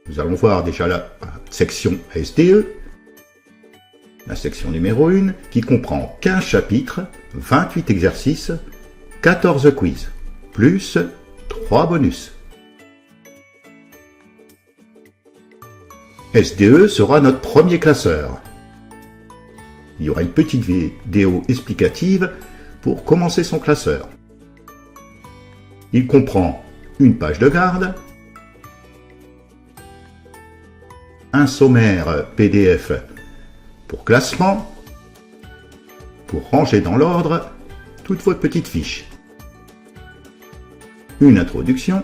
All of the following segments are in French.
Nous allons voir déjà la section SDE, la section numéro 1, qui comprend 15 chapitres, 28 exercices, 14 quiz, plus 3 bonus. SDE sera notre premier classeur. Il y aura une petite vidéo explicative pour commencer son classeur. Il comprend une page de garde, un sommaire PDF pour classement, pour ranger dans l'ordre toutes vos petites fiches, une introduction,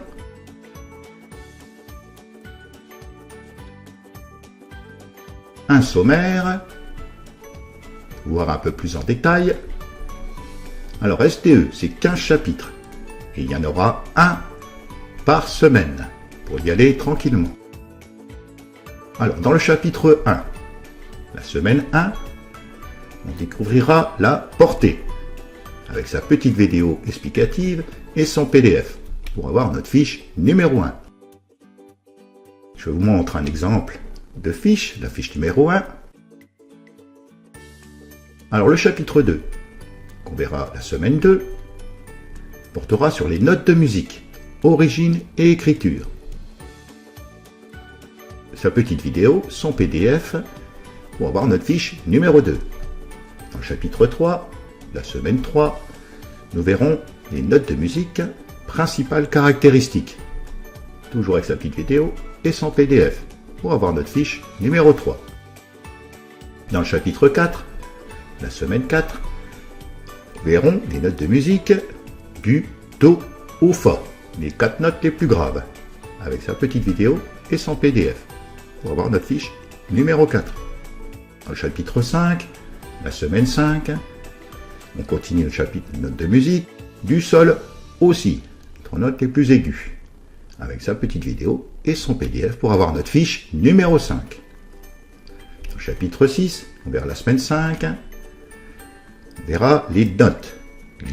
un sommaire, pour voir un peu plus en détail. Alors SDE, c'est 15 chapitres, et il y en aura un par semaine, pour y aller tranquillement. Alors, dans le chapitre 1, la semaine 1, on découvrira la portée, avec sa petite vidéo explicative et son PDF, pour avoir notre fiche numéro 1. Je vous montre un exemple de fiche, la fiche numéro 1. Alors, le chapitre 2, qu'on verra la semaine 2, portera sur les notes de musique, origine et écriture. Sa petite vidéo, son PDF, pour avoir notre fiche numéro 2. Dans le chapitre 3, la semaine 3, nous verrons les notes de musique, principales caractéristiques. Toujours avec sa petite vidéo et son PDF, pour avoir notre fiche numéro 3. Dans le chapitre 4, la semaine 4, nous verrons les notes de musique du Do au Fa, les 4 notes les plus graves, avec sa petite vidéo et son PDF, pour avoir notre fiche numéro 4. Dans le chapitre 5, la semaine 5, on continue le chapitre notes de musique, du Sol aussi, 3 notes les plus aiguës, avec sa petite vidéo et son PDF pour avoir notre fiche numéro 5. Dans le chapitre 6, on verra la semaine 5, on verra les notes,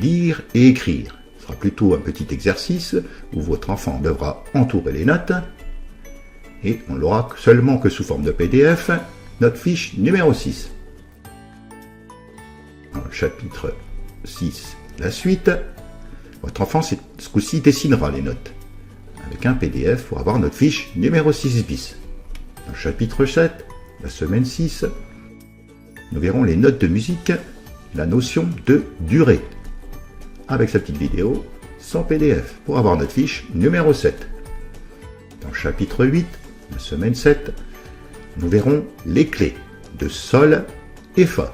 lire et écrire. Ce sera plutôt un petit exercice où votre enfant devra entourer les notes, et on l'aura seulement que sous forme de PDF, notre fiche numéro 6. Dans le chapitre 6, la suite, votre enfant ce coup-ci dessinera les notes, avec un PDF pour avoir notre fiche numéro 6 bis. Dans le chapitre 7, la semaine 6, nous verrons les notes de musique, la notion de durée, avec sa petite vidéo, son PDF, pour avoir notre fiche numéro 7. Dans le chapitre 8, la semaine 7, nous verrons les clés de Sol et Fa.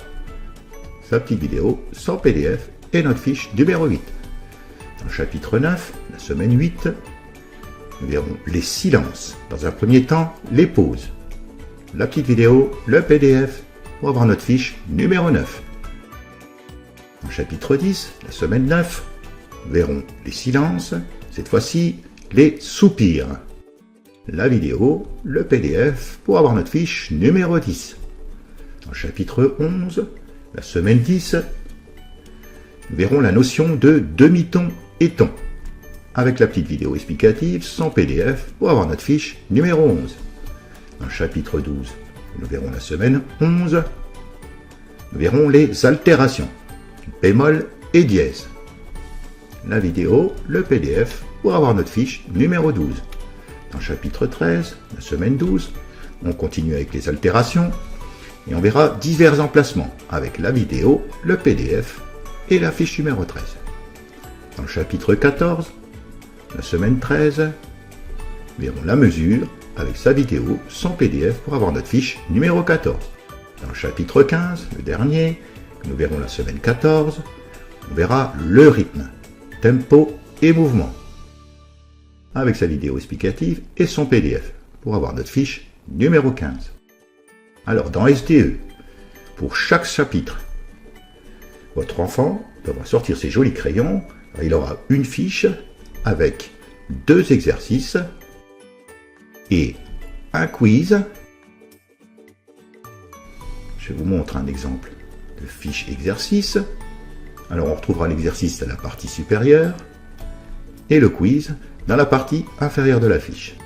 Sa petite vidéo, son PDF et notre fiche numéro 8. Dans le chapitre 9, la semaine 8, nous verrons les silences. Dans un premier temps, les pauses. La petite vidéo, le PDF, pour avoir notre fiche numéro 9. Dans le chapitre 10, la semaine 9, nous verrons les silences, cette fois-ci les soupirs. La vidéo, le PDF, pour avoir notre fiche numéro 10. Dans le chapitre 11, la semaine 10, nous verrons la notion de demi-ton et ton, avec la petite vidéo explicative, son PDF, pour avoir notre fiche numéro 11. Dans le chapitre 12, nous verrons la semaine 11, nous verrons les altérations, bémol et dièse. La vidéo, le PDF, pour avoir notre fiche numéro 12. Dans le chapitre 13, la semaine 12, on continue avec les altérations et on verra divers emplacements avec la vidéo, le PDF et la fiche numéro 13. Dans le chapitre 14, la semaine 13, nous verrons la mesure avec sa vidéo, son PDF pour avoir notre fiche numéro 14. Dans le chapitre 15, le dernier, que nous verrons la semaine 14, on verra le rythme, tempo et mouvement, avec sa vidéo explicative et son PDF, pour avoir notre fiche numéro 15. Alors, dans SDE, pour chaque chapitre, votre enfant devra sortir ses jolis crayons. Il aura une fiche avec 2 exercices et un quiz. Je vous montre un exemple de fiche exercice. Alors on retrouvera l'exercice à la partie supérieure et le quiz dans la partie inférieure de la fiche.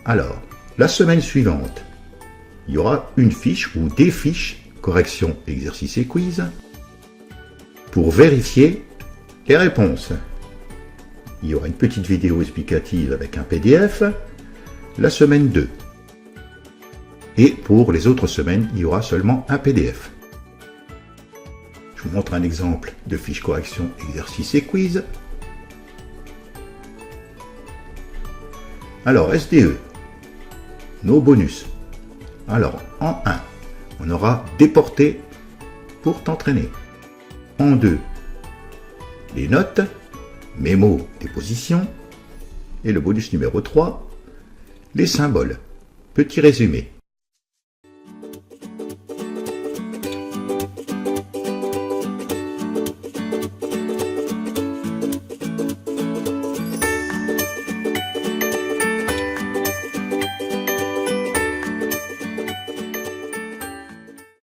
Alors, la semaine suivante, il y aura une fiche ou des fiches, correction, exercice et quiz, pour vérifier les réponses. Il y aura une petite vidéo explicative avec un PDF, la semaine 2. Et pour les autres semaines, il y aura seulement un PDF. Je vous montre un exemple de fiche correction, exercice et quiz. Alors, SDE, nos bonus. Alors, en 1, on aura déporté pour t'entraîner. En 2, les notes, mémo des positions. Et le bonus numéro 3, les symboles. Petit résumé.